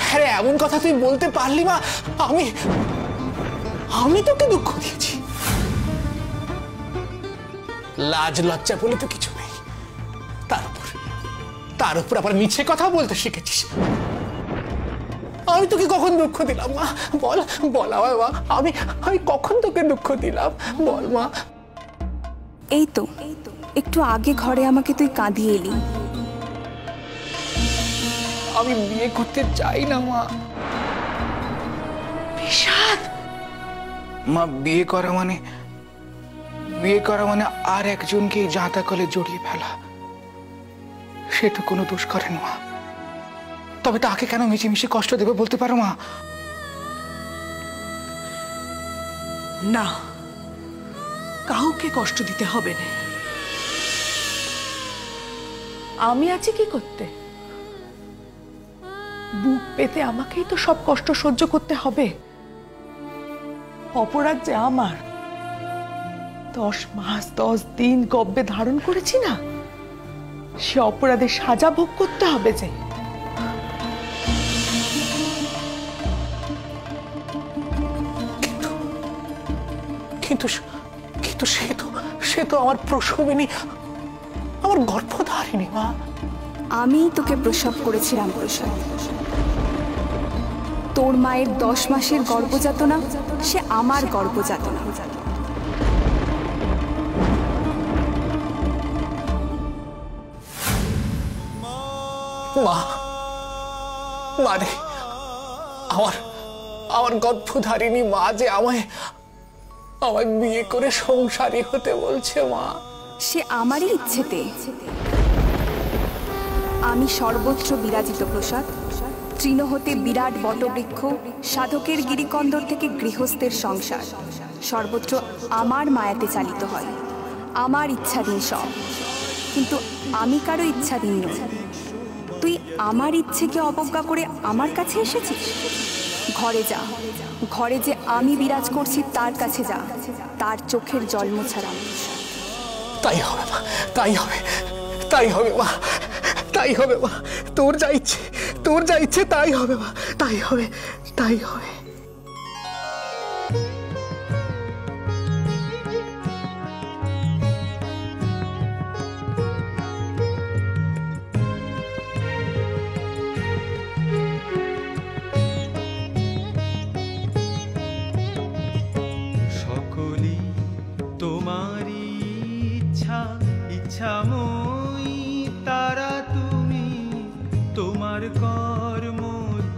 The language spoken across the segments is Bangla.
হ্যাঁ রে, এমন কথা তুই বলতে পারলি মা? আমি তোকে দুঃখ দিয়েছি? লাজ লজ্জা বলে তো কিছু নেই, তার উপর আবার মিছে কথা বলতে শিখেছিস। আমি তোকে কখন দুঃখ দিলাম মা? বল বল আমায় মা, আমি কখন তোকে দুঃখ দিলাম? বল মা। এই তো একটু আগে ঘরে আমাকে তুই কাঁদিয়ে এলি। আমি বিয়ে করতে চাই না মা। বিষাদ, মা বিয়ে করা মানে আর একজনকে জাঁতা কলে জড়িয়ে ফেলা। সে তো কোনো দোষ করেন মা, তবে তাকে কেন মিছিমিছি কষ্ট দেবে বলতে পারো মা? না, কাউকে কষ্ট দিতে হবে না। আমি আছি কি করতে? বুক পেতে আমাকেই তো সব কষ্ট সহ্য করতে হবে। অপরাধ যে আমার। 10 মাস 10 দিন গর্ভে ধারণ করেছি না, সে অপরাধের সাজা ভোগ করতে হবে যে। কিন্তু সে তো আমার প্রসবিনী, আমার গর্ভধারিণী মা। আমি তোকে প্রসব করেছিলাম প্রসাদ। তোর মায়ের 10 মাসের গর্ভযাতনা সে আমার গর্ভযাতনা। মা রে, আমার গর্ভধারিণী মা যে আমায় বিয়ে করে সংসারী হতে বলছে মা। সে আমারই ইচ্ছেতে। আমি সর্বত্র বিরাজিত প্রসাদ। তৃণ হতে বিরাট বটবৃক্ষ, সাধকের গিরিকন্দর থেকে গৃহস্থের সংসার, সর্বত্র আমার মায়াতে চালিত হয়। আমার ইচ্ছাধীন সব, কিন্তু আমি কারো ইচ্ছাধীন নই। তুই আমার ইচ্ছেকে অবজ্ঞা করে আমার কাছে এসেছিস। ঘরে যা, ঘরে যে আমি বিরাজ করছি তার কাছে যা, তার চোখের জল মোছার আমি। তাই হবে মা, তাই হবে মা, তাই হবে মা। তোর যা ইচ্ছে তাই হবে মা, তাই হবে। সকলি তোমারই ইচ্ছাময়ী তারা, তুমি তোমার কর্ম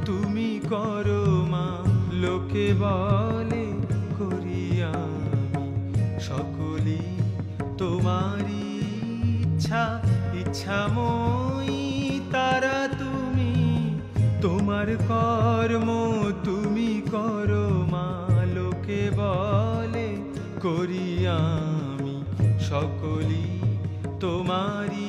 তুমি করো মা। লোকে বলে করি আমি, সকলি তোমারই ইচ্ছাময়ী তারা, তুমি তোমার কর্ম তুমি করো মা। লোকে বলে করি আমি, সকলি তোমারই